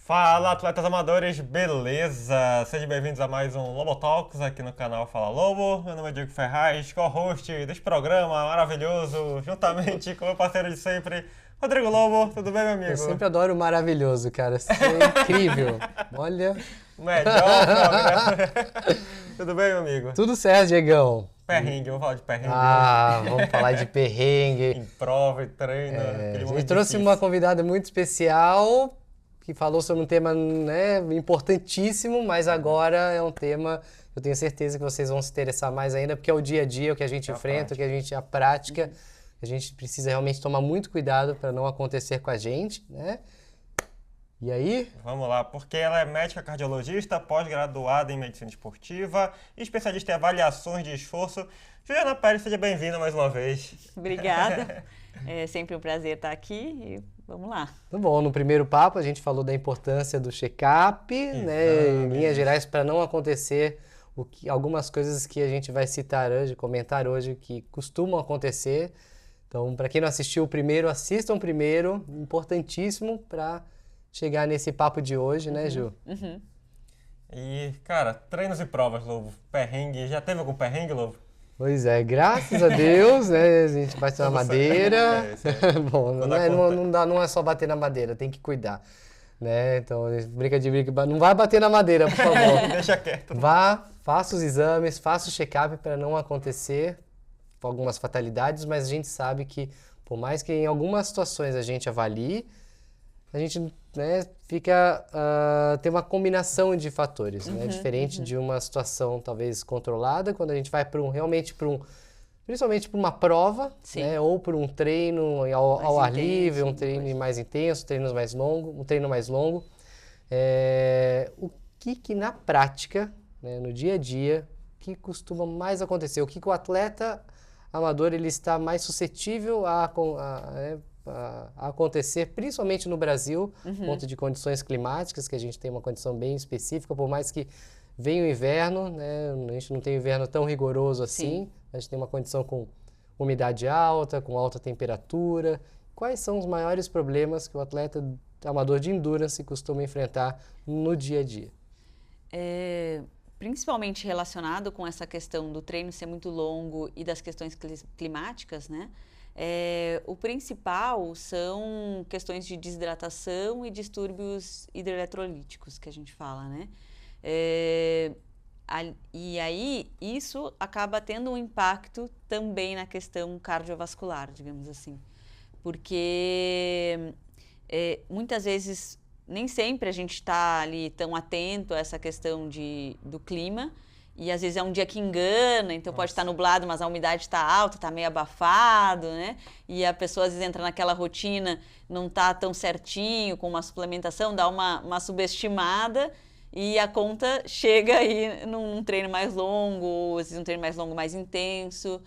Fala, atletas amadores, beleza? Sejam bem-vindos a mais um Lobo Talks aqui no canal Fala Lobo. Meu nome é Diego Ferraz, co-host deste programa maravilhoso, juntamente com o meu parceiro de sempre, Rodrigo Lobo. Tudo bem, meu amigo? Eu sempre adoro o maravilhoso, cara. Isso é incrível. Olha. Melhor programa. Tudo bem, meu amigo? Tudo certo, Diegão. Perrengue, vamos falar de perrengue. Vamos falar de perrengue. Em prova e treino. A gente trouxe uma convidada muito especial que falou sobre um tema, né, importantíssimo, mas agora é um tema que eu tenho certeza que vocês vão se interessar mais ainda, porque é o dia a dia, o que a gente enfrenta, o que a prática. A gente precisa realmente tomar muito cuidado para não acontecer com a gente, né? E aí? Vamos lá, porque ela é médica cardiologista, pós-graduada em medicina esportiva, especialista em avaliações de esforço. Juliana Pérez, seja bem-vinda mais uma vez. Obrigada. É sempre um prazer estar aqui e vamos lá. Tá bom, no primeiro papo a gente falou da importância do check-up, né, em linhas gerais, para não acontecer algumas coisas que a gente vai citar hoje, comentar hoje, que costumam acontecer. Então, para quem não assistiu o primeiro, assistam o primeiro, importantíssimo para chegar nesse papo de hoje, né, Ju? Uhum. E, cara, treinos e provas, Lobo. Perrengue. Já teve algum perrengue, Lobo? Pois é, graças a Deus, né? A gente bate na madeira. Bom, não é só bater na madeira, tem que cuidar. Né? Então, brinca, não vai bater na madeira, por favor. Deixa quieto. Vá, faça os exames, faça o check-up para não acontecer algumas fatalidades, mas a gente sabe que, por mais que em algumas situações a gente avalie, a gente, né, tem uma combinação de fatores, né, diferente de uma situação talvez controlada, quando a gente vai principalmente para uma prova, né, ou para um treino ao ar livre, um treino mais intenso, um treino mais longo. O que na prática, né, no dia a dia, que costuma mais acontecer? O que o atleta amador ele está mais suscetível a acontecer, principalmente no Brasil, por conta de condições climáticas, que a gente tem uma condição bem específica, por mais que venha o inverno, né, a gente não tem um inverno tão rigoroso assim, a gente tem uma condição com umidade alta, com alta temperatura. Quais são os maiores problemas que o atleta amador de endurance costuma enfrentar no dia a dia? Principalmente relacionado com essa questão do treino ser muito longo e das questões climáticas, né? O principal são questões de desidratação e distúrbios hidroeletrolíticos, que a gente fala, né? E aí, isso acaba tendo um impacto também na questão cardiovascular, digamos assim. Porque muitas vezes, nem sempre a gente está ali tão atento a essa questão do clima, e às vezes é um dia que engana, então pode estar nublado, mas a umidade está alta, está meio abafado, né? E a pessoa às vezes entra naquela rotina, não está tão certinho, com uma suplementação, dá uma subestimada e a conta chega aí num treino mais longo, ou às vezes um treino mais longo, mais intenso.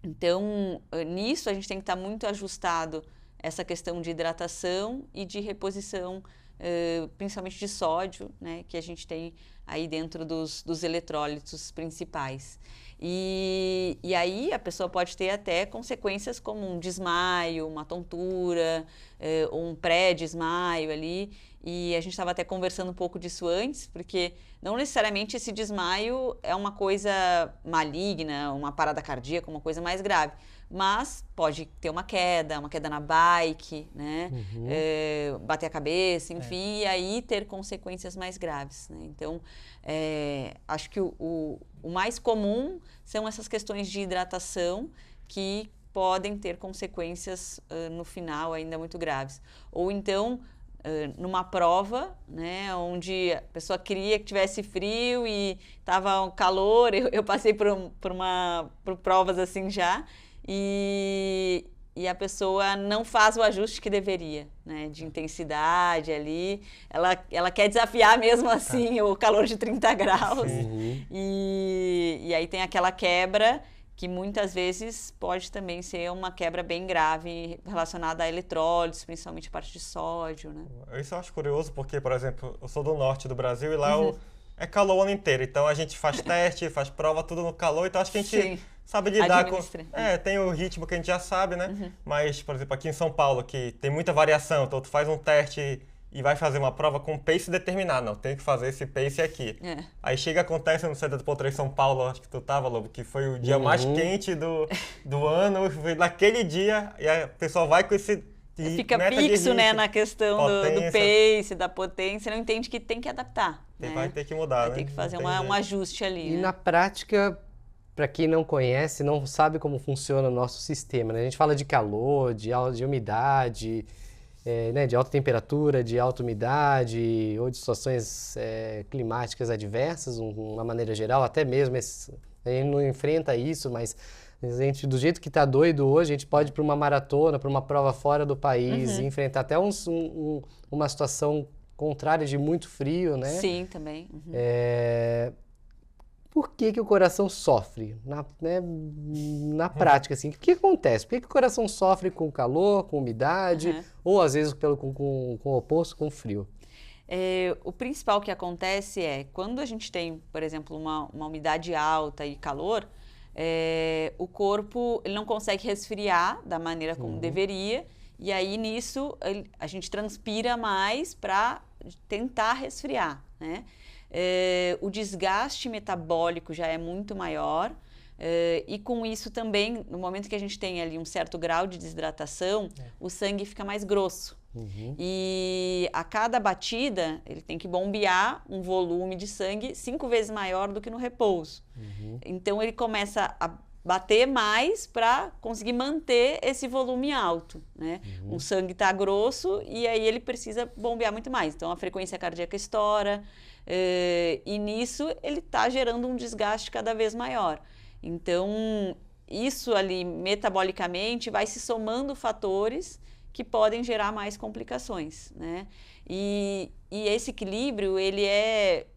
Então, nisso a gente tem que estar muito ajustado essa questão de hidratação e de reposição, principalmente de sódio, né, que a gente tem aí dentro dos eletrólitos principais. E aí a pessoa pode ter até consequências como um desmaio, uma tontura, ou um pré-desmaio ali. E a gente estava até conversando um pouco disso antes, porque não necessariamente esse desmaio é uma coisa maligna, uma parada cardíaca, uma coisa mais grave. Mas pode ter uma queda na bike, né? Bater a cabeça, enfim, e aí ter consequências mais graves, né? Então, acho que o mais comum são essas questões de hidratação que podem ter consequências no final ainda muito graves. Ou então, numa prova, né, onde a pessoa queria que tivesse frio e estava um calor, eu passei por provas assim já, e a pessoa não faz o ajuste que deveria, né, de intensidade ali, ela quer desafiar mesmo assim o calor de 30 graus, e aí tem aquela quebra que muitas vezes pode também ser uma quebra bem grave relacionada a eletrólitos, principalmente a parte de sódio, né? Isso eu acho curioso porque, por exemplo, eu sou do norte do Brasil e lá é calor o ano inteiro. Então a gente faz teste, faz prova, tudo no calor. Então acho que a gente sabe lidar com... tem o ritmo que a gente já sabe, né? Mas, por exemplo, aqui em São Paulo, que tem muita variação. Então tu faz um teste e vai fazer uma prova com pace determinado. Não, tem que fazer esse pace aqui. Aí chega, acontece no Centro de Poltron em São Paulo, acho que tu tava, Lobo, que foi o dia mais quente do ano, foi naquele dia, e a pessoa vai com esse fica fixo, né, na questão do pace, da potência, não entende que tem que adaptar. Vai ter que mudar, vai ter que fazer um ajuste ali. E na prática, para quem não conhece, não sabe como funciona o nosso sistema, né? A gente fala de calor, de umidade, né, de alta temperatura, de alta umidade, ou de situações climáticas adversas, de uma maneira geral, até mesmo a gente não enfrenta isso, mas a gente, do jeito que está doido hoje, a gente pode ir para uma maratona, para uma prova fora do país, e enfrentar até uma situação contrária de muito frio, né? Sim, também. Por que o coração sofre? Na prática, assim, o que acontece? Por que o coração sofre com calor, com umidade, ou às vezes com o oposto, com frio? O principal que acontece é, quando a gente tem, por exemplo, uma umidade alta e calor, o corpo ele não consegue resfriar da maneira como deveria, e aí nisso a gente transpira mais para tentar resfriar, né? O desgaste metabólico já é muito maior, e com isso também, no momento que a gente tem ali um certo grau de desidratação, o sangue fica mais grosso. E a cada batida, ele tem que bombear um volume de sangue 5 vezes maior do que no repouso. Então, ele começa a bater mais para conseguir manter esse volume alto, né? O sangue está grosso e aí ele precisa bombear muito mais. Então, a frequência cardíaca estoura, e nisso ele está gerando um desgaste cada vez maior. Então, isso ali, metabolicamente, vai se somando fatores que podem gerar mais complicações, né? E esse equilíbrio, ele é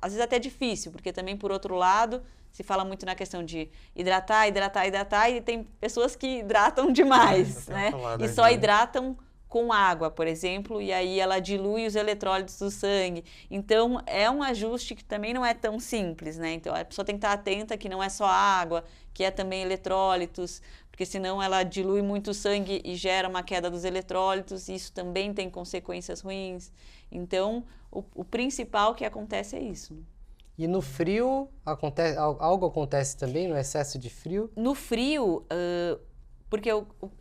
às vezes até difícil, porque também, por outro lado, se fala muito na questão de hidratar, e tem pessoas que hidratam demais, né? E só hidratam com água, por exemplo, e aí ela dilui os eletrólitos do sangue. Então, é um ajuste que também não é tão simples, né? Então, a pessoa tem que estar atenta que não é só água, que é também eletrólitos, porque senão ela dilui muito o sangue e gera uma queda dos eletrólitos, e isso também tem consequências ruins. Então, o principal que acontece é isso. E no frio, algo acontece também, no excesso de frio? No frio, porque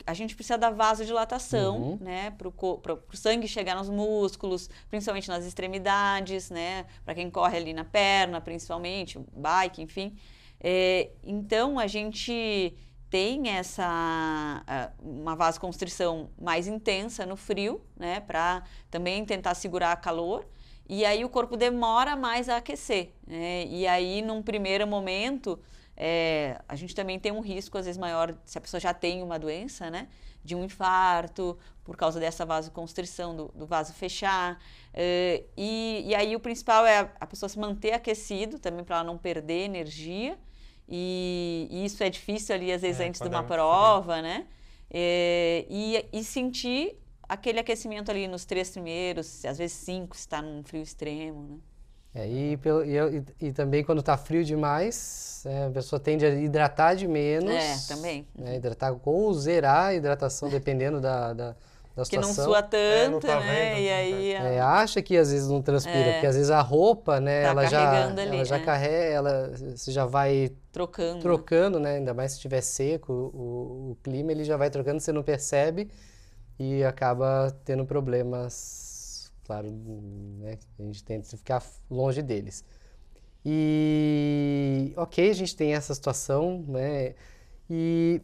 a gente precisa da vasodilatação, né, para o sangue chegar nos músculos, principalmente nas extremidades, né, para quem corre ali na perna, principalmente, bike, enfim. Então, a gente tem uma vasoconstrição mais intensa no frio, né, para também tentar segurar calor, e aí o corpo demora mais a aquecer, né, e aí num primeiro momento a gente também tem um risco às vezes maior, se a pessoa já tem uma doença, né, de um infarto, por causa dessa vasoconstrição do vaso fechar, e aí o principal é a pessoa se manter aquecido, também para ela não perder energia. E isso é difícil ali, às vezes, antes de uma prova, né? E sentir aquele aquecimento ali nos 3 primeiros, às vezes 5, se está num frio extremo, né? E também quando está frio demais, a pessoa tende a hidratar de menos. Também. Né, hidratar ou zerar a hidratação, dependendo da situação. Que não sua tanto, não tá né? vendo, E aí... acha que às vezes não transpira, porque às vezes a roupa, né, Tá ela ali, já carrega, você já vai trocando, né? Ainda mais se estiver seco, o clima ele já vai trocando, você não percebe e acaba tendo problemas, claro, né? A gente tenta ficar longe deles. E, ok, a gente tem essa situação, né? E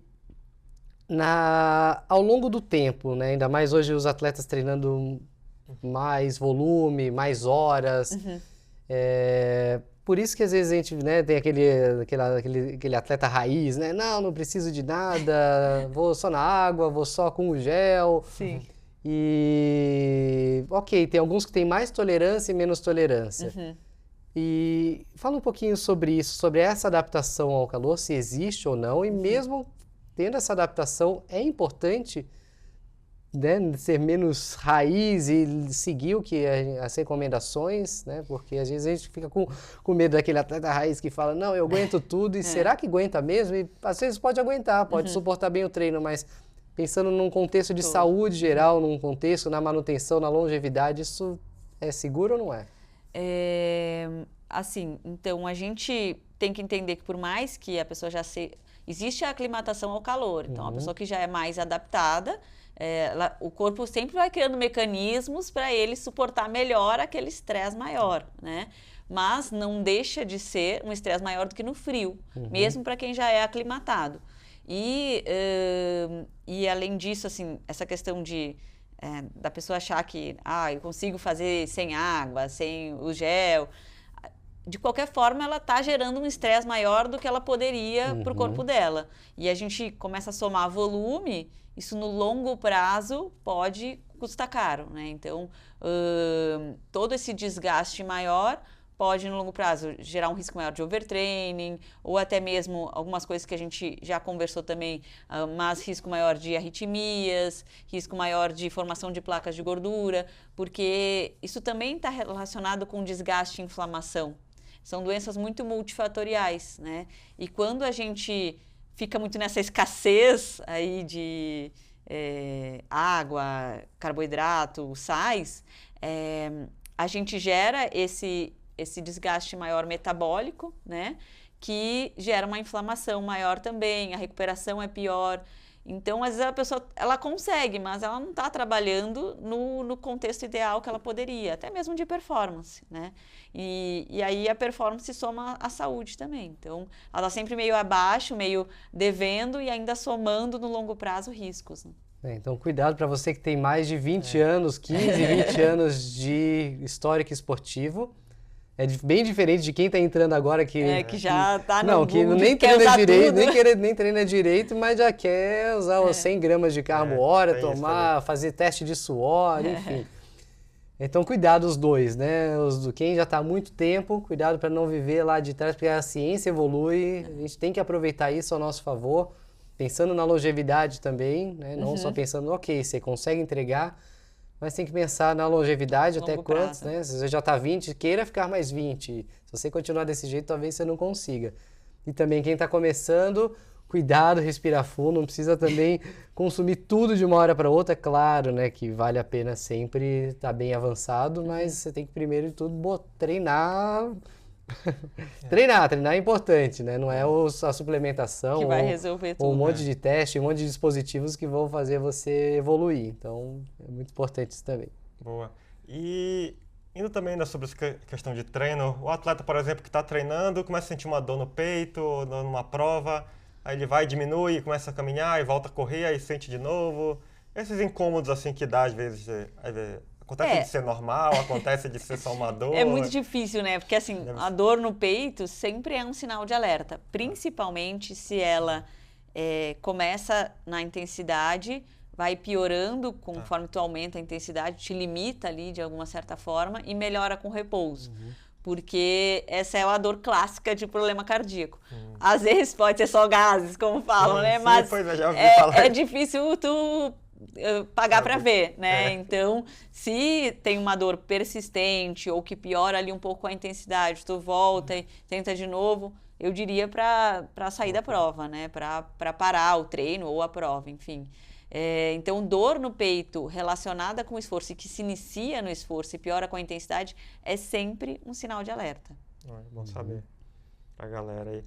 ao longo do tempo, né? Ainda mais hoje os atletas treinando mais volume, mais horas. Por isso que às vezes a gente, né, tem aquele atleta raiz, né? Não preciso de nada, vou só na água, vou só com o gel. Sim. E, ok, tem alguns que têm mais tolerância e menos tolerância. E fala um pouquinho sobre isso, sobre essa adaptação ao calor, se existe ou não, e mesmo tendo essa adaptação, é importante, né, ser menos raiz e seguir as recomendações, né? Porque às vezes a gente fica com medo daquele atleta raiz que fala, não, eu aguento tudo, e será que aguenta mesmo? E às vezes pode aguentar, pode suportar bem o treino, mas pensando num contexto de saúde geral, num contexto, na manutenção, na longevidade, isso é seguro ou não é? Assim, então a gente tem que entender que por mais que a pessoa existe a aclimatação ao calor, então a pessoa que já é mais adaptada, o corpo sempre vai criando mecanismos para ele suportar melhor aquele estresse maior, né? Mas não deixa de ser um estresse maior do que no frio, mesmo para quem já é aclimatado. E além disso, assim, essa questão da pessoa achar que eu consigo fazer sem água, sem o gel, de qualquer forma ela está gerando um estresse maior do que ela poderia para o corpo dela. E a gente começa a somar volume, isso no longo prazo pode custar caro, né? Então, todo esse desgaste maior pode, no longo prazo, gerar um risco maior de overtraining, ou até mesmo algumas coisas que a gente já conversou também, mas risco maior de arritmias, risco maior de formação de placas de gordura, porque isso também está relacionado com desgaste e inflamação. São doenças muito multifatoriais, né? E quando a gente fica muito nessa escassez aí de água, carboidrato, sais, a gente gera esse desgaste maior metabólico, né? Que gera uma inflamação maior também, a recuperação é pior. Então, às vezes a pessoa ela consegue, mas ela não está trabalhando no contexto ideal que ela poderia, até mesmo de performance, né? E aí a performance soma à saúde também. Então, ela está sempre meio abaixo, meio devendo e ainda somando no longo prazo riscos, né? Então, cuidado para você que tem mais de 20 anos, 15, 20 anos de histórico esportivo. É bem diferente de quem está entrando agora que já está no não, que nem treina direito, nem treina direito, mas já quer usar os 100 gramas de carbo hora, fazer teste de suor, enfim. Então, cuidado os dois, né? Quem já está há muito tempo, cuidado para não viver lá de trás, porque a ciência evolui, a gente tem que aproveitar isso ao nosso favor, pensando na longevidade também, né? Não só pensando, ok, você consegue entregar, mas tem que pensar na longevidade, até quantos, né? Se você já está 20, queira ficar mais 20. Se você continuar desse jeito, talvez você não consiga. E também quem está começando, cuidado, respira fundo, não precisa também consumir tudo de uma hora para outra. Claro, né, que vale a pena sempre estar bem avançado, mas você tem que primeiro de tudo treinar. Treinar é importante, né? Não é a suplementação que vai resolver tudo, ou um monte de teste, um monte de dispositivos que vão fazer você evoluir. Então, é muito importante isso também. Boa. E indo também ainda sobre essa questão de treino, o atleta, por exemplo, que está treinando, começa a sentir uma dor no peito, ou numa prova, aí ele vai, diminui, começa a caminhar e volta a correr, aí sente de novo. Esses incômodos assim que dá às vezes, acontece de ser normal, acontece de ser só uma dor. É muito difícil, né? Porque assim, a dor no peito sempre é um sinal de alerta, principalmente se ela começa na intensidade, vai piorando conforme tu aumenta a intensidade, te limita ali de alguma certa forma e melhora com repouso. Porque essa é a dor clássica de problema cardíaco. Às vezes pode ser só gases, como falam, né? Mas é difícil tu pagar para ver, né? Então, se tem uma dor persistente ou que piora ali um pouco a intensidade, tu volta e tenta de novo, eu diria para sair da prova, né? Para parar o treino ou a prova, enfim. Então, dor no peito relacionada com o esforço e que se inicia no esforço e piora com a intensidade é sempre um sinal de alerta. É bom saber pra galera aí.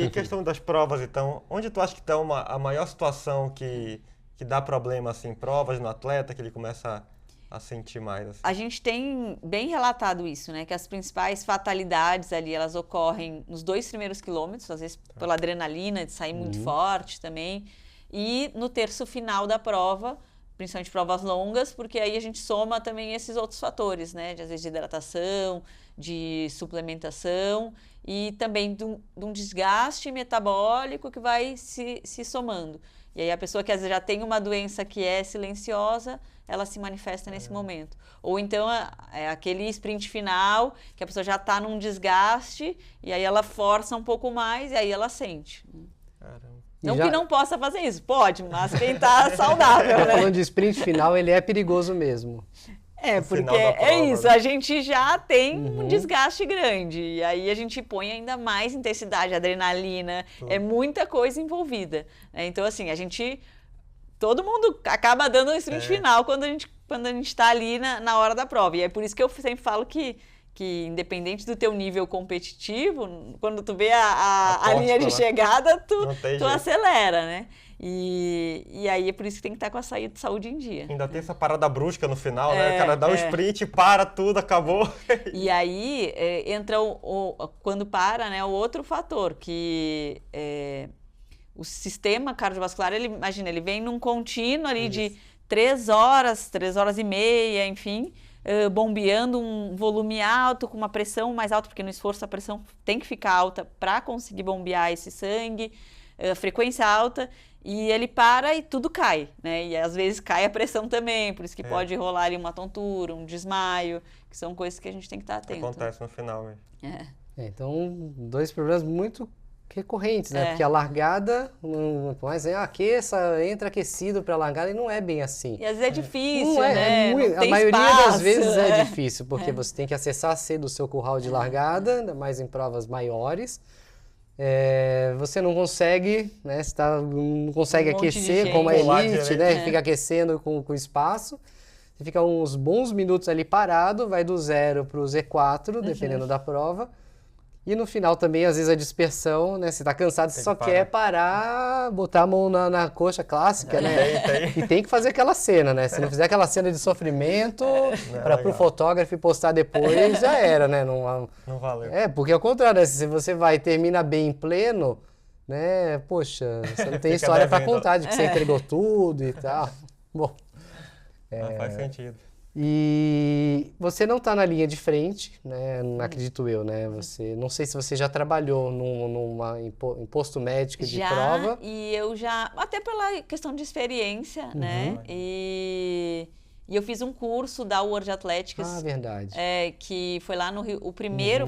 E questão das provas, então, onde tu acha que está a maior situação que dá problema, assim, provas no atleta, que ele começa a sentir mais? Assim? A gente tem bem relatado isso, né? Que as principais fatalidades ali, elas ocorrem nos 2 primeiros quilômetros, às vezes pela adrenalina, de sair muito forte também, e no terço final da prova, principalmente provas longas, porque aí a gente soma também esses outros fatores, né? Às vezes de hidratação, de suplementação e também de um desgaste metabólico que vai se somando. E aí a pessoa que às vezes já tem uma doença que é silenciosa, ela se manifesta nesse momento. Ou então é aquele sprint final, que a pessoa já está num desgaste, e aí ela força um pouco mais, e aí ela sente. Caramba. Não que não possa fazer isso, pode, mas quem está saudável, né? Falando de sprint final, ele é perigoso mesmo. Porque isso, a gente já tem um desgaste grande, e aí a gente põe ainda mais intensidade, adrenalina, é muita coisa envolvida. Então, assim, a gente todo mundo acaba dando o sprint final quando a gente está ali na hora da prova. E é por isso que eu sempre falo que independente do teu nível competitivo, quando tu vê a linha de chegada, tu acelera, né? E aí é por isso que tem que estar com a saúde em dia. Ainda tem essa parada brusca no final, né? O cara dá um sprint, para tudo, acabou. E aí entra quando para, né, o outro fator, que o sistema cardiovascular, imagina, ele vem num contínuo ali de 3 horas e meia, enfim, bombeando um volume alto, com uma pressão mais alta, porque no esforço a pressão tem que ficar alta para conseguir bombear esse sangue, frequência alta, e ele para e tudo cai, né? E às vezes cai a pressão também, por isso que pode rolar ali uma tontura, um desmaio, que são coisas que a gente tem que estar atento. Acontece no final mesmo. Então, 2 problemas muito recorrentes, né? Porque a largada, mas aqueça, entra aquecido para a largada e não é bem assim. E às vezes é difícil, não né? Não tem a maioria das vezes é difícil, porque você tem que acessar cedo o seu curral de largada, ainda mais em provas maiores. Você não consegue, né? Você não consegue aquecer como a elite, né? Fica aquecendo com espaço. Você fica uns bons minutos ali parado, vai do 0 para o Z4, dependendo da prova. E no final também, às vezes, a dispersão, né? Você tá cansado, você só quer parar, botar a mão na coxa clássica, né? E tem que fazer aquela cena, né? Se não fizer aquela cena de sofrimento, para o fotógrafo postar depois, já era, né? Não valeu. Porque ao contrário, né? Se você vai e termina bem em pleno, né? Poxa, você não tem história para contar de que você entregou tudo e tal. Bom. Não faz sentido. E você não está na linha de frente, né? Não acredito eu, né? Não sei se você já trabalhou em posto médico de prova. E eu já, até pela questão de experiência, né? E eu fiz um curso da World Athletics. Ah, verdade. Que foi lá no Rio,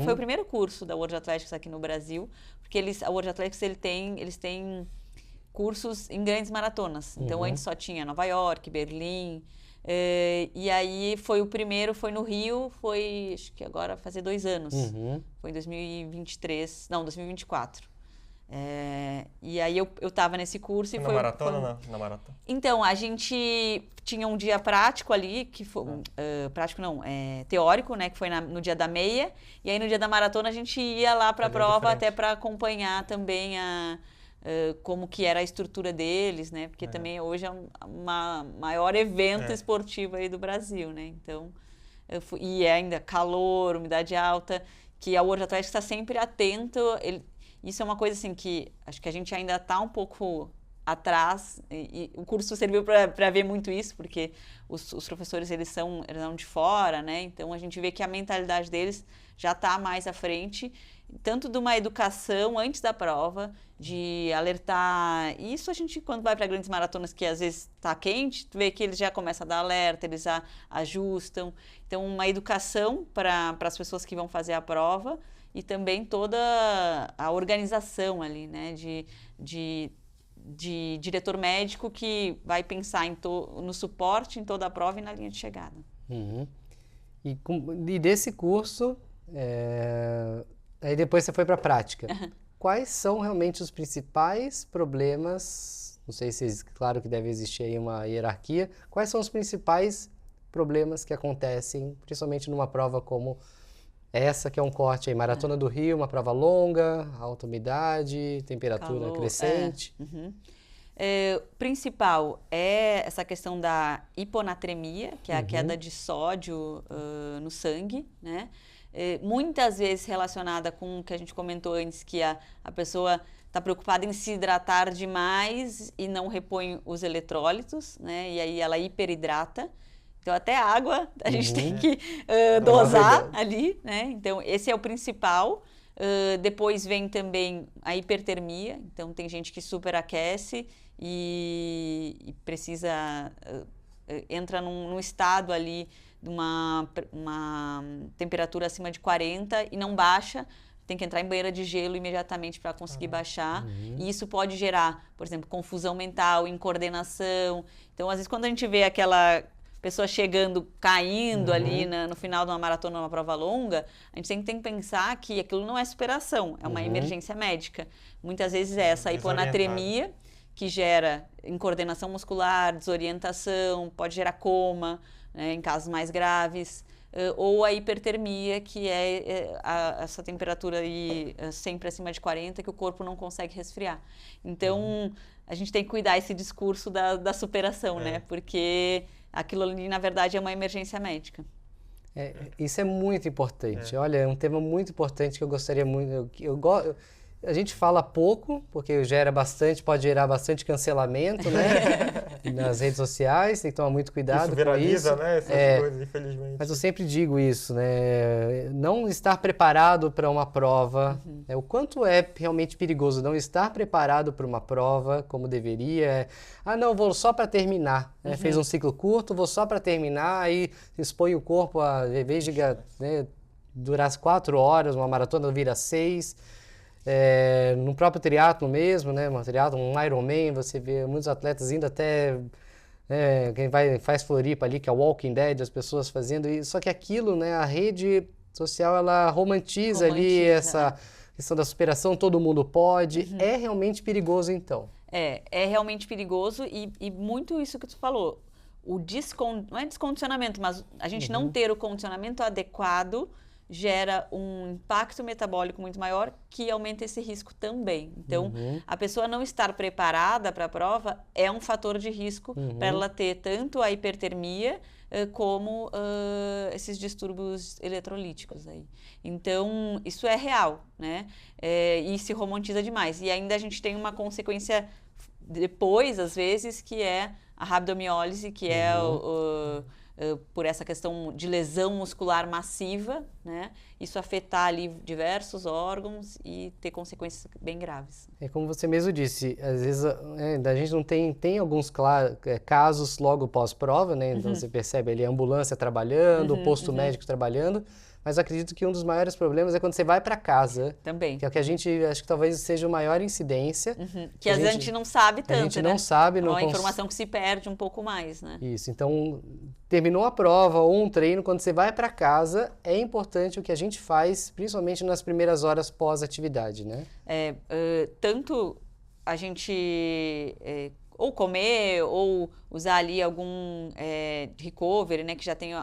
foi o primeiro curso da World Athletics aqui no Brasil, porque a World Athletics eles têm cursos em grandes maratonas. Então antes só tinha Nova York, Berlim. E aí foi o primeiro, foi no Rio, acho que agora fazer 2 anos. Foi em 2024. E aí eu tava nesse curso e foi... Na maratona ou não? Na maratona. Então, a gente tinha um dia prático ali, que foi... prático não, teórico, né? Que foi no dia da meia. E aí no dia da maratona a gente ia lá pra prova até para acompanhar também como que era a estrutura deles, né? Porque também hoje é o maior evento esportivo aí do Brasil, né? Então, e ainda calor, umidade alta, que a World Athletics está sempre atento. Isso é uma coisa assim que acho que a gente ainda está um pouco atrás, e o curso serviu para ver muito isso, porque os professores eles são de fora, né? Então a gente vê que a mentalidade deles já está mais à frente, tanto de uma educação antes da prova, de alertar. Isso a gente, quando vai para grandes maratonas que às vezes está quente, tu vê que eles já começam a dar alerta, eles ajustam. Então, uma educação para as pessoas que vão fazer a prova e também toda a organização ali, né, de diretor médico que vai pensar no suporte em toda a prova e na linha de chegada. E desse curso, aí depois você foi para a prática. Quais são realmente os principais problemas? Não sei se, claro que deve existir aí uma hierarquia. Quais são os principais problemas que acontecem, principalmente numa prova como essa, que é um corte aí, Maratona do Rio, uma prova longa, alta umidade, temperatura crescente? Principal é essa questão da hiponatremia, que é a queda de sódio no sangue, né? Muitas vezes relacionada com o que a gente comentou antes, que a pessoa está preocupada em se hidratar demais e não repõe os eletrólitos, né? E aí ela hiperidrata. Então, até água a gente tem que dosar ali, né? Então, esse é o principal. Depois vem também a hipertermia. Então, tem gente que superaquece e precisa... entra num estado ali de uma temperatura acima de 40 e não baixa. Tem que entrar em banheira de gelo imediatamente para conseguir baixar. E isso pode gerar, por exemplo, confusão mental, incoordenação. Então, às vezes, quando a gente vê aquela pessoa chegando, caindo ali no final de uma maratona, uma prova longa, a gente sempre tem que pensar que aquilo não é superação, é uma emergência médica. Muitas vezes é essa hiponatremia que gera incoordenação muscular, desorientação, pode gerar coma, né, em casos mais graves, ou a hipertermia, que essa temperatura aí, sempre acima de 40, que o corpo não consegue resfriar. Então, a gente tem que cuidar esse discurso da superação, né? Porque aquilo ali, na verdade, é uma emergência médica. Isso é muito importante. Olha, é um tema muito importante que eu gostaria muito... A gente fala pouco, porque gera bastante, pode gerar bastante cancelamento, né? Nas redes sociais, tem que tomar muito cuidado isso viraliza, com isso. Né? Essas coisas, infelizmente. Mas eu sempre digo isso, né? Não estar preparado para uma prova, o quanto é realmente perigoso não estar preparado para uma prova como deveria. Não, vou só para terminar. Né? Fez um ciclo curto, vou só para terminar, aí expõe o corpo, em vez de durar 4 horas, uma maratona vira 6. No próprio triatlo mesmo, né? Um Ironman, você vê muitos atletas indo até quem faz Floripa ali, que é o Walking Dead, as pessoas fazendo isso. Só que aquilo, né? A rede social, ela romantiza ali essa questão da superação, todo mundo pode. É realmente perigoso, então. É realmente perigoso e muito isso que tu falou. Não é descondicionamento, mas a gente não ter o condicionamento adequado gera um impacto metabólico muito maior que aumenta esse risco também. Então, a pessoa não estar preparada para a prova é um fator de risco para ela ter tanto a hipertermia como esses distúrbios eletrolíticos aí. Então, isso é real, né? E se romantiza demais. E ainda a gente tem uma consequência depois, às vezes, que é a rabdomiólise, que é por essa questão de lesão muscular massiva, né? Isso afetar ali diversos órgãos e ter consequências bem graves. Como você mesmo disse, às vezes a gente não tem alguns casos logo pós-prova, né? Então você percebe ali a ambulância trabalhando, o posto médico trabalhando, mas eu acredito que um dos maiores problemas é quando você vai para casa. Também. Que é o que a gente, acho que talvez seja a maior incidência. Que às vezes a gente não sabe tanto, né? A gente não sabe. É uma informação que se perde um pouco mais, né? Isso, então terminou a prova ou um treino, quando você vai para casa, é importante o que a gente faz, principalmente nas primeiras horas pós-atividade, né? Tanto a gente ou comer ou usar ali algum recovery, né? Que já tem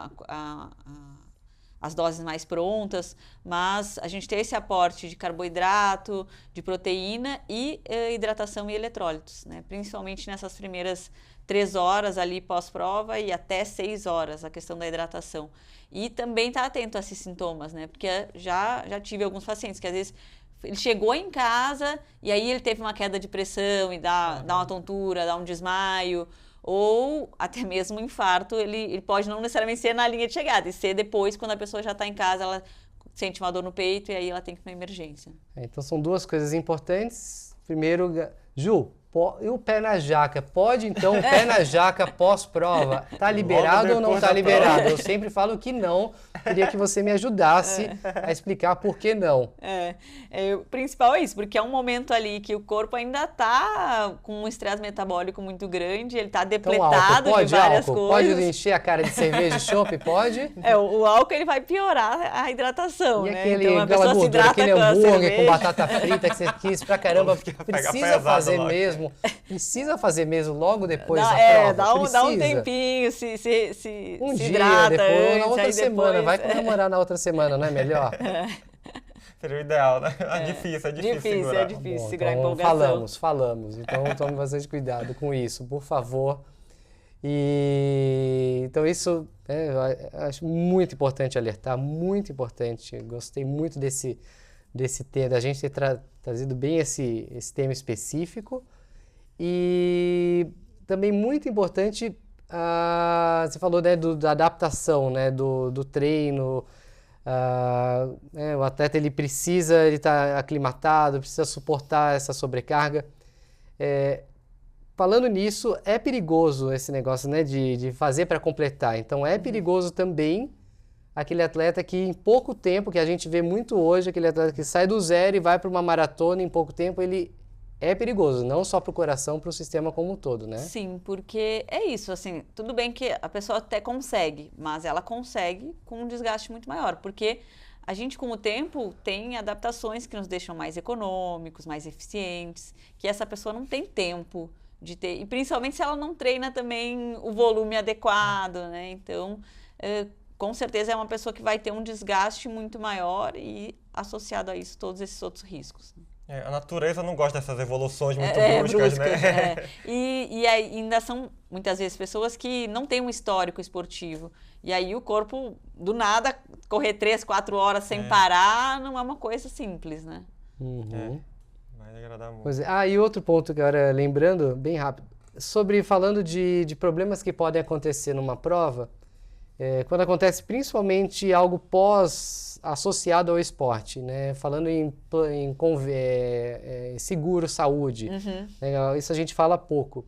as doses mais prontas, mas a gente tem esse aporte de carboidrato, de proteína e hidratação e eletrólitos, né? Principalmente nessas primeiras 3 horas ali pós-prova e até 6 horas, a questão da hidratação. E também estar atento a esses sintomas, né? Porque já tive alguns pacientes que às vezes ele chegou em casa e aí ele teve uma queda de pressão e dá uma tontura, dá um desmaio, ou até mesmo um infarto, ele pode não necessariamente ser na linha de chegada, e ser depois, quando a pessoa já está em casa, ela sente uma dor no peito e aí ela tem que ir para emergência. Então são 2 coisas importantes. Primeiro, Ju, e o pé na jaca? Pode então o pé na jaca pós-prova? Tá liberado ou não tá liberado? Eu sempre falo que não. Queria que você me ajudasse a explicar por que não. O principal é isso, porque é um momento ali que o corpo ainda tá com um estresse metabólico muito grande, ele tá depletado então, de várias coisas. Pode encher a cara de cerveja e chopp? Pode? O álcool ele vai piorar a hidratação, e né? Então a pessoa se hidrata aquele hambúrguer com batata frita que você quis pra caramba, precisa fazer mesmo. Precisa fazer mesmo logo depois da prova? Dá um tempinho, se dia hidrata depois, ou na antes, outra semana, depois, vai comemorar na outra semana, não é melhor? Seria o ideal, né? É difícil segurar. É difícil segurar a empolgação. Falamos. Então tome bastante cuidado com isso, por favor. Então isso eu acho muito importante alertar, muito importante. Gostei muito desse tema, da gente ter trazido bem esse tema específico. E também muito importante, você falou, né, da adaptação, né, do treino. O atleta ele tá aclimatado, precisa suportar essa sobrecarga. Falando nisso, é perigoso esse negócio, né, de fazer para completar. Então é perigoso também aquele atleta que em pouco tempo, que a gente vê muito hoje, aquele atleta que sai do zero e vai para uma maratona em pouco tempo, ele é perigoso, não só para o coração, para o sistema como um todo, né? Sim, porque é isso, assim, tudo bem que a pessoa até consegue, mas ela consegue com um desgaste muito maior, porque a gente, com o tempo, tem adaptações que nos deixam mais econômicos, mais eficientes, que essa pessoa não tem tempo de ter, e principalmente se ela não treina também o volume adequado, né? Então, com certeza é uma pessoa que vai ter um desgaste muito maior e associado a isso todos esses outros riscos. A natureza não gosta dessas evoluções muito bruscas, né? E ainda são, muitas vezes, pessoas que não têm um histórico esportivo. E aí o corpo, do nada, correr 3, 4 horas sem parar, não é uma coisa simples, né? Vai agradar muito. Pois é. E outro ponto, agora lembrando, bem rápido, falando de problemas que podem acontecer numa prova, quando acontece principalmente algo associado ao esporte, né? Falando em seguro, saúde, né? Isso a gente fala pouco.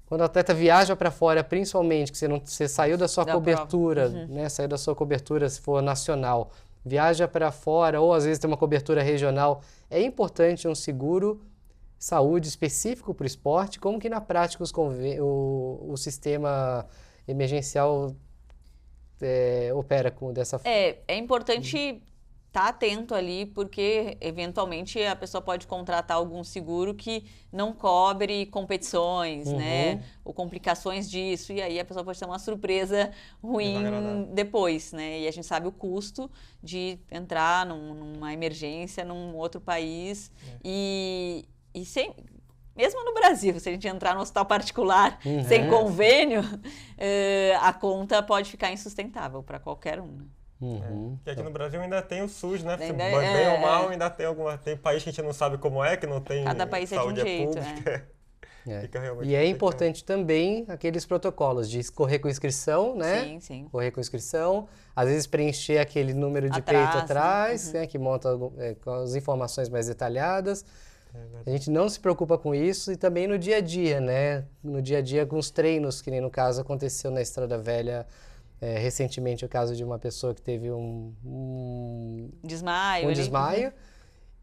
Quando o atleta viaja para fora, principalmente, que você saiu da sua cobertura, né? Saiu da sua cobertura, se for nacional, viaja para fora, ou às vezes tem uma cobertura regional, é importante um seguro saúde específico para o esporte, como que na prática o sistema emergencial opera dessa forma? É importante estar atento ali, porque eventualmente a pessoa pode contratar algum seguro que não cobre competições, né? Ou complicações disso, e aí a pessoa pode ter uma surpresa ruim depois, né? E a gente sabe o custo de entrar numa emergência num outro país mesmo no Brasil, se a gente entrar no hospital particular sem convênio, a conta pode ficar insustentável para qualquer um. Né? Porque aqui no Brasil ainda tem o SUS, né? Bem ou mal, ainda tem país que a gente não sabe como que não tem cada país saúde é de um jeito, pública. E é importante também aqueles protocolos de correr com inscrição, né? Sim. Correr com inscrição, às vezes preencher aquele número de peito atrás, né? Que monta com as informações mais detalhadas. A gente não se preocupa com isso e também no dia a dia, né? No dia a dia com os treinos, que nem no caso aconteceu na Estrada Velha recentemente, o caso de uma pessoa que teve um desmaio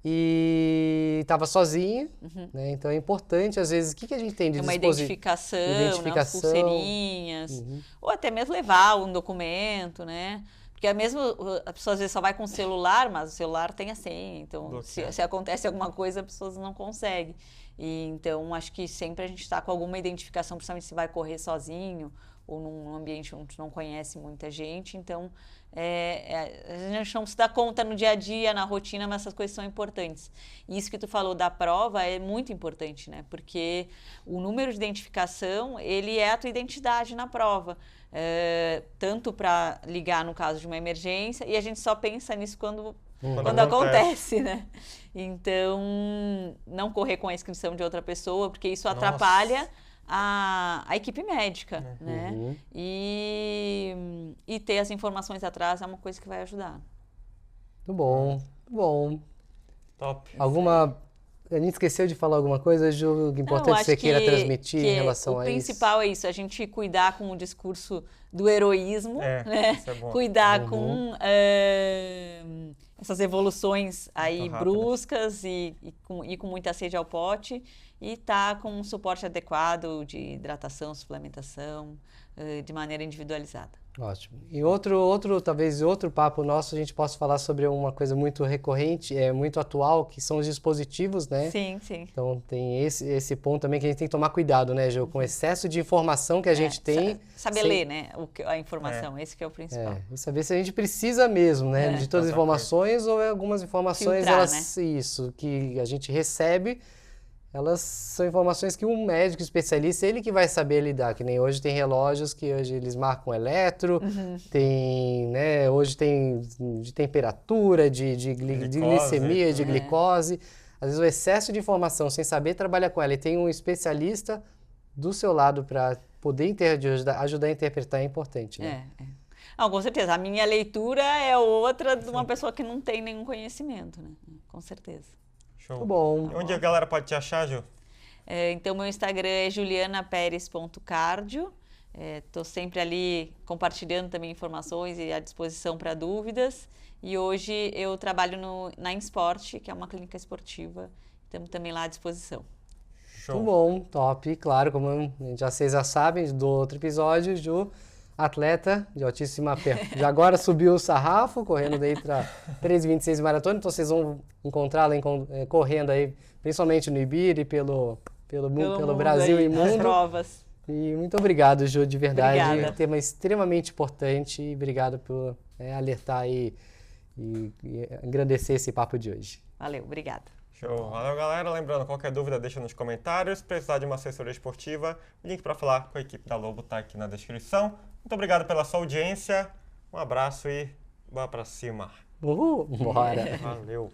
e estava sozinha, né? Então é importante, às vezes, o que a gente tem de uma identificação, né? Umas pulseirinhas, ou até mesmo levar um documento, né? Porque a pessoa às vezes só vai com o celular, mas o celular tem a senha, então se acontece alguma coisa, a pessoa não consegue. Então, acho que sempre a gente está com alguma identificação, principalmente se vai correr sozinho ou num ambiente onde não conhece muita gente. Então, a gente não se dá conta no dia a dia, na rotina, mas essas coisas são importantes. E isso que tu falou da prova é muito importante, né? Porque o número de identificação, ele é a tua identidade na prova. Tanto para ligar no caso de uma emergência, e a gente só pensa nisso quando acontece, né? Então, não correr com a inscrição de outra pessoa, porque isso atrapalha a equipe médica, né? E ter as informações atrás é uma coisa que vai ajudar. Muito bom. Top. A gente esqueceu de falar alguma coisa, Ju, importante que você queira transmitir em relação a isso? O principal é isso, a gente cuidar com o discurso do heroísmo, né? Isso é bom. Cuidar com essas evoluções aí bruscas e com muita sede ao pote e estar com um suporte adequado de hidratação, suplementação, de maneira individualizada. Ótimo. E talvez outro papo nosso, a gente possa falar sobre uma coisa muito recorrente, muito atual, que são os dispositivos, né? Sim. Então tem esse ponto também que a gente tem que tomar cuidado, né, Gil? Com o excesso de informação que a gente tem. Saber ler, né? A informação, esse que é o principal. E saber se a gente precisa mesmo, né? De todas as informações ou algumas informações, filtrar, isso, que a gente recebe. Elas são informações que um médico especialista, ele que vai saber lidar, que nem hoje tem relógios que hoje eles marcam eletro, tem, né, hoje tem de temperatura, de glicemia, de glicose. Às vezes o excesso de informação, sem saber trabalhar com ela, e tem um especialista do seu lado para poder ajudar a interpretar é importante, né? Não, com certeza. A minha leitura é outra de uma pessoa que não tem nenhum conhecimento, né? Com certeza. Show. Bom. Onde a galera pode te achar, Ju? Então, meu Instagram é julianaperes.cardio. Estou sempre ali compartilhando também informações e à disposição para dúvidas. E hoje eu trabalho na InSport, que é uma clínica esportiva. Estamos também lá à disposição. Show. Muito bom, top. Claro, como vocês já sabem do outro episódio, Ju, atleta de altíssima já agora subiu o sarrafo, correndo daí para 3,26 maratona, então vocês vão encontrá-la correndo aí, principalmente no Ibira e pelo pelo mundo Brasil aí, e nas mundo. provas. E muito obrigado, Ju, de verdade. Obrigada. Um tema extremamente importante e obrigado por alertar e engrandecer esse papo de hoje. Valeu, obrigada. Show. Valeu, galera. Lembrando, qualquer dúvida deixa nos comentários. Se precisar de uma assessoria esportiva, o link para falar com a equipe da Lobo está aqui na descrição. Muito obrigado pela sua audiência. Um abraço e bora pra cima. Bora! Valeu.